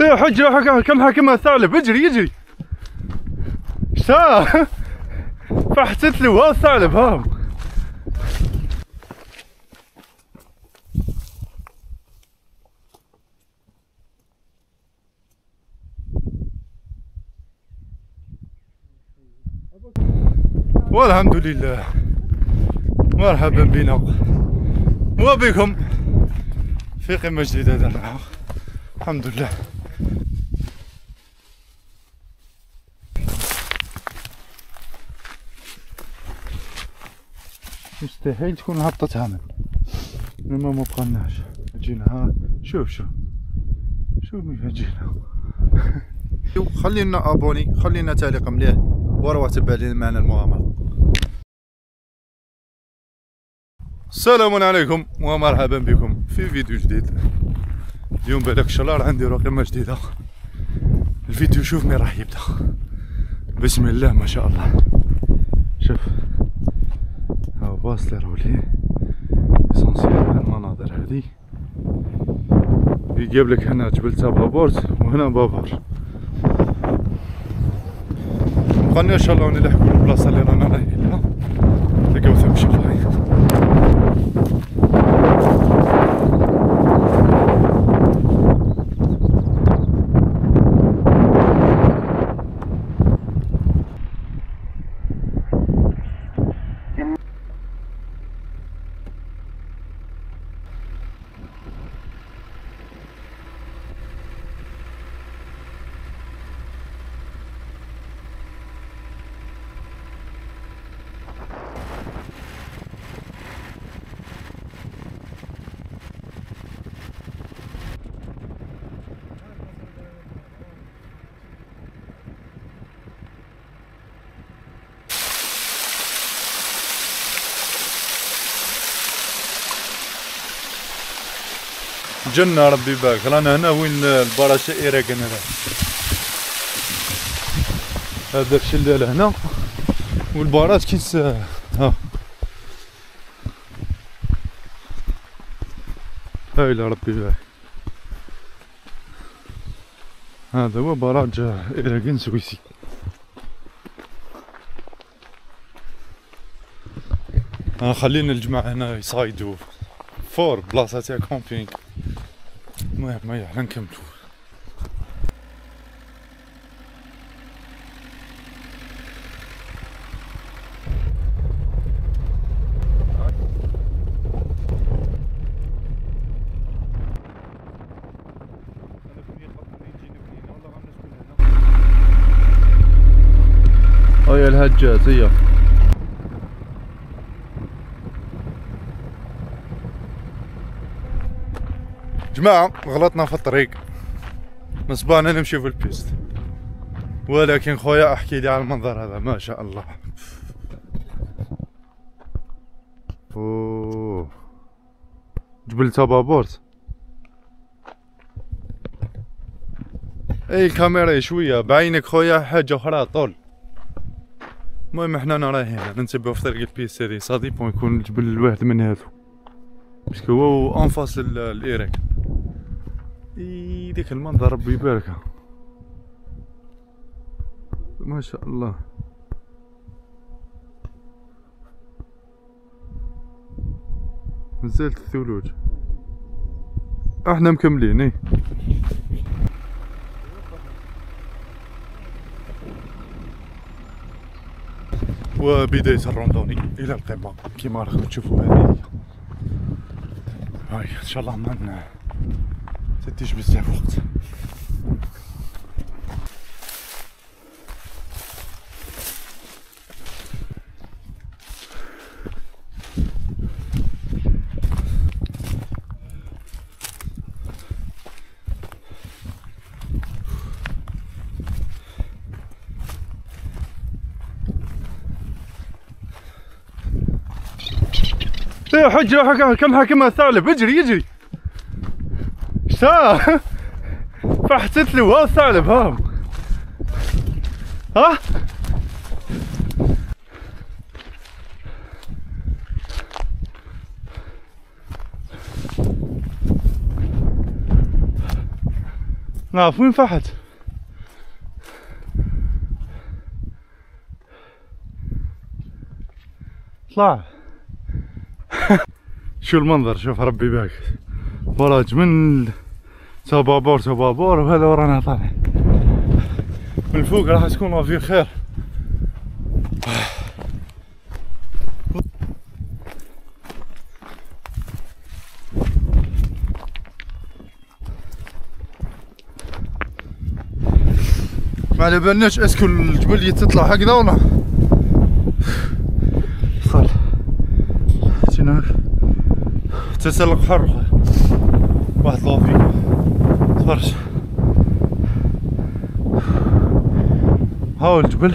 يا حج كم حكمها الثعلب. اجري اجري. شا فحتت له ها الثعلب ها. والحمد لله. مرحبا بنا وبكم في قمة جديدة درعا. الحمد لله. مستحيل تكون هبطة هامل لما ما بقناش. جينا ها شوف مين جينا. خلينا ابوني، خلينا تعليق مليح وروا تبع لي معنا المغامرة. السلام عليكم ومرحبا بكم في فيديو جديد. اليوم بعدك الشهر غنديرو قمة جديدة. الفيديو شوف مين راح يبدا. بسم الله ما شاء الله. شوف هاو باص لي رولي اسونسيال المناظر هذه. يجيب لك هنا جبل تابابورت وهنا بابور. بقالنا ان شاء الله نلحقوا البلاصه اللي رانا رايحين لها. تلقاو ثم شغالين. جنة ربي يبارك. رانا هنا وين الباراشا إيراكن. هذا الشلال هنا والبارات كيس ها. هايلا ربي يبارك. هذا هو براج إيراكن سويسي. خلينا الجماعة هنا يصايدوا فور بلاصة تاع كومبينغ. المهم هيا حنا نكملو. هيا الهجات هيا. جماعة غلطنا في الطريق. من صباحنا نمشي في البيست، ولكن خويا احكي لي على المنظر هذا ما شاء الله. اوه جبل تابابورت. اي الكاميرا شوية بعينك خويا حاجة اخرى طول. المهم احنا رايحين ننتبهو في طريق البيست هذي. صادي بون يكون الجبل الواحد من هذو باسكو هو انفاس الايراك. ديك المنظر ربي يباركها ما شاء الله. نزلت الثلوج. احنا مكملين. ايه وبداية الروندوني الى القمة كيما راكم تشوفوا. هذه هاي ان شاء الله ما تديش بزاف وقت. يا حج كم حكمها الثعلب. اجري اجري. شا فحتت له ها الثعلب ها. ها نعرف وين فحت. طلع. شو المنظر، شوف ربي يبارك. فراج من تبابور وهذا ورانا طالع. من فوق راح تكون في خير. ما على بالناش اسكو الجبل تطلع هكذا ولا صار هنا تسلق حر واحد لافي. تفرج هاو الجبل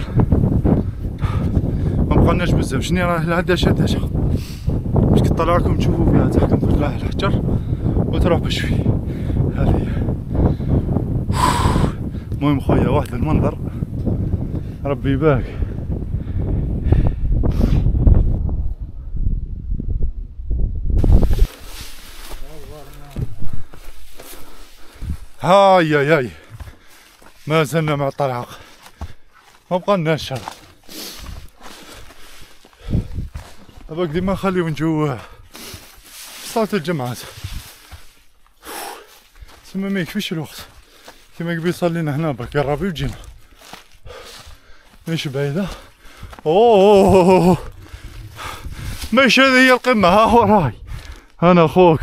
ما بقالناش بزاف. شني راه ل 11 باش كطلعكم تشوفوا فيها تحكم في الحجر وتروح بشوي. هذه المهم خويا واحد المنظر ربي يبارك. هاي ما زلنا مع الطلعة ما بقالناش شر. أباك ديما نخليو نجو صلاة الجمعات تسمى ما يكفيش الوقت. كيما قبيل صلينا هنا برك قربي وجينا ماشي بعيدة. اوه ماشي هذه هي القمة. ها وراي انا اخوك.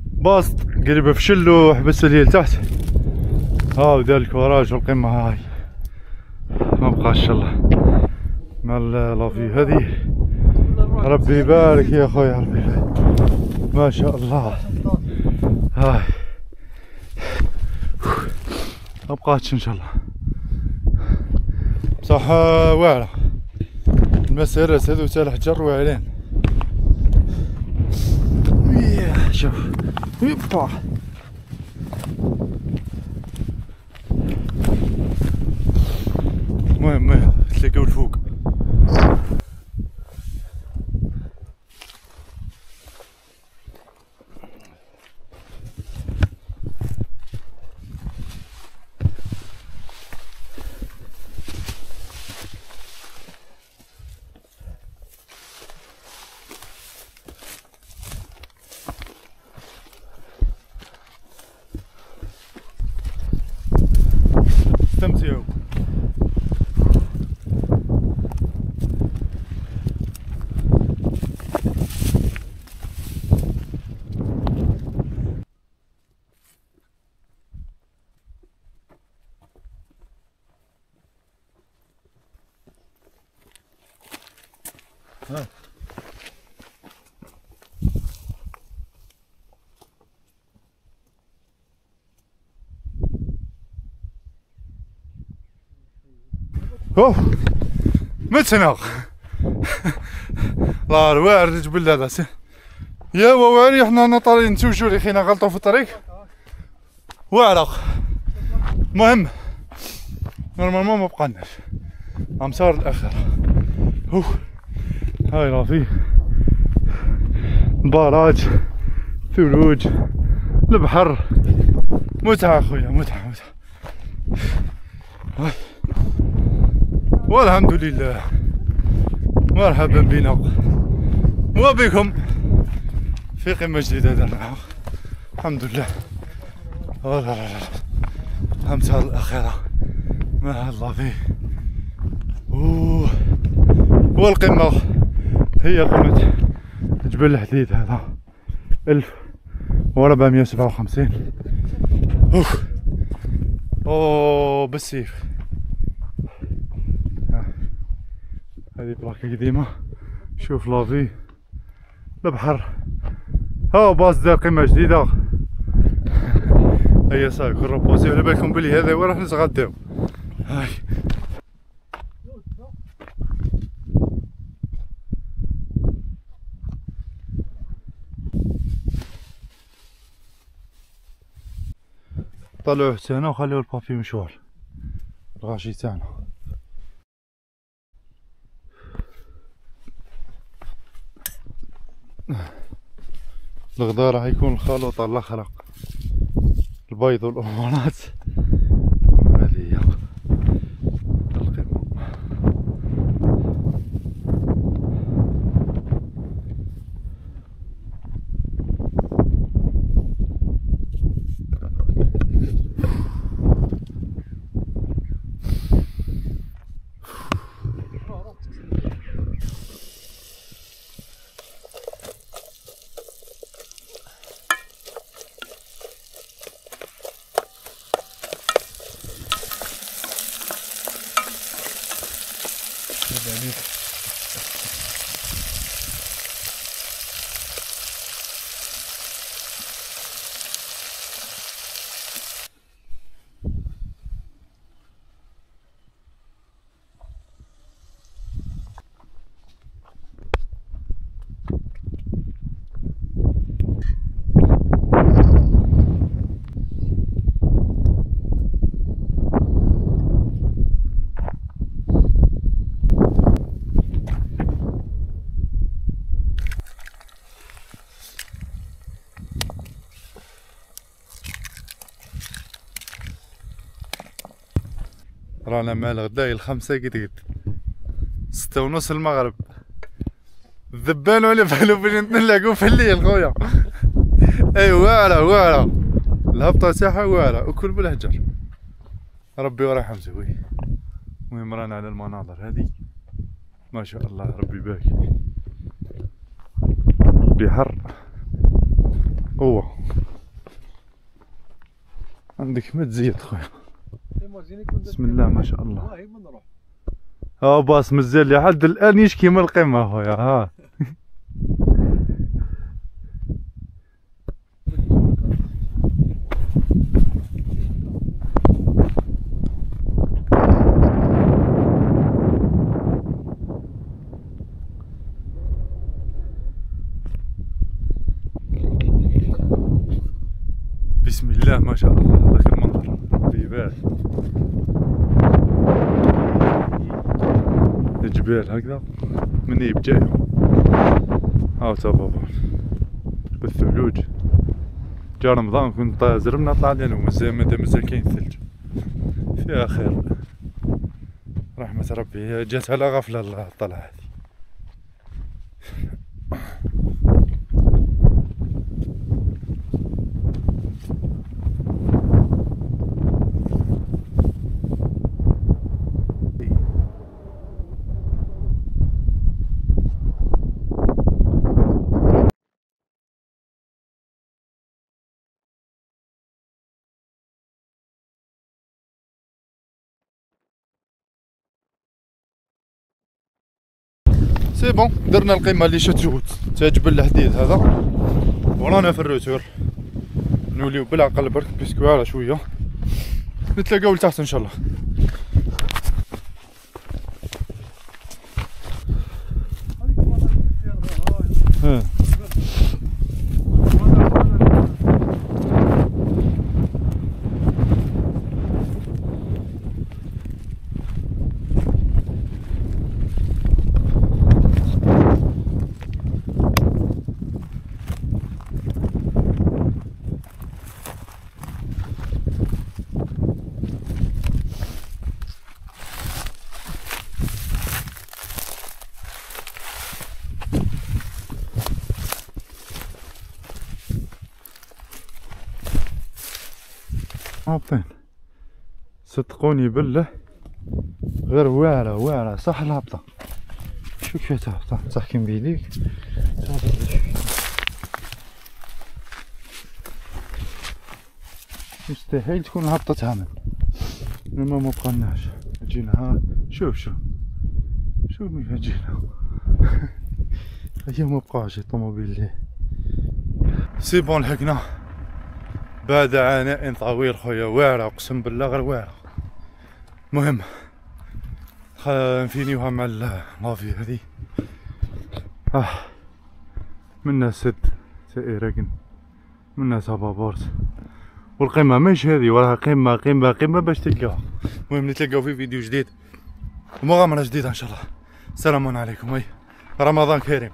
باسط قريبة في شلوح بس اللي لتحت. ها ذلك وراج القمة هاي ما بقاش الله مع لافي هذه. ربي يبارك يا خويا ربي يبارك. ما شاء الله. هاي ما بقاتش ان شاء الله بصح واعرة المسيرات هذو تاع الحجر واعرين. شوف يبا المهم تلاقاو الفوق. استمتعوا. اوه متناغ الله الواعر الجبل هذا يا ووالي. حنا طالعين نتوجو لي خينا غلطوا في الطريق واعرق. المهم نورمالمون ما بقالناش امصار الاخر. هاي رافي البراج ثلوج البحر متعة خويا متعة. والحمد لله. مرحبا بنا وبكم في قمة جديدة درنا. الحمد لله. لا الأمثال الأخيرة ما الله فيه. والقمة هي قمة جبل الحديد هذا 1457. اوه بالسيف. هذه بلاكة قديمة. شوف لافي البحر. هاو باص دار قمة جديدة. هيا صاحبي كون روبوزي على بالكم بلي هذا وين راح نتغداو. هاي طلعوه حتى هنا وخليو البابي مشوار الغاشي تاعنا. الغدا راح يكون الخلطة الاخرى، البيض والامارات. هذه هي القمة. رانا مع الغداء الخمسة قد 6:30 المغرب. الذبان ولا فالو باش نتنلقو في الليل خويا. اي واعرة واعرة، الهبطة تاعها واعرة وكل بالهجر. ربي ويرحم زوي. المهم رانا على المناظر هذه ما شاء الله، ربي يبارك. بحر قوة، عندك ما تزيد خويا. بسم الله ما شاء الله. باص مازال لحد الان يشكي من القمة خويا. ها بسم الله ما شاء الله. هذاك المنظر ربي يبارك. الجبال هكذا مني بجايه. هاو تابابا بالثلوج. جا رمضان كنت زربنا طلع لنا مازال كاين ثلج. فيها خير رحمة ربي. جات على غفلة الطلعة هذه. سي بون، درنا القمة اللي شتوت تاع جبل الحديد هذا، ورانا في الروتور. نوليو بالعقل برك بيسكو على شوية. نتلاقاو لتحت ان شاء الله. هابطين صدقوني بالله غير واعرة واعرة صح الهبطة. شوف فيها تهبطة تحكم بيديك. مستحيل تكون الهبطة تهمل. لما ما بقناش جينا. ها شوف شوف كيف جينا. هي ما بقاش الطوموبيل ليه. سي بون لحقنا بعد عناء طويل خويا. واعرة اقسم بالله غير واعرة. المهم نفينيوها مع لافي هذي. منا سد تائراكن منا سابابورت. والقمة مش هذي وراها قمة باش تلقاها. المهم نتلاقاو في فيديو جديد ومغامرة جديدة ان شاء الله. السلام عليكم. رمضان كريم.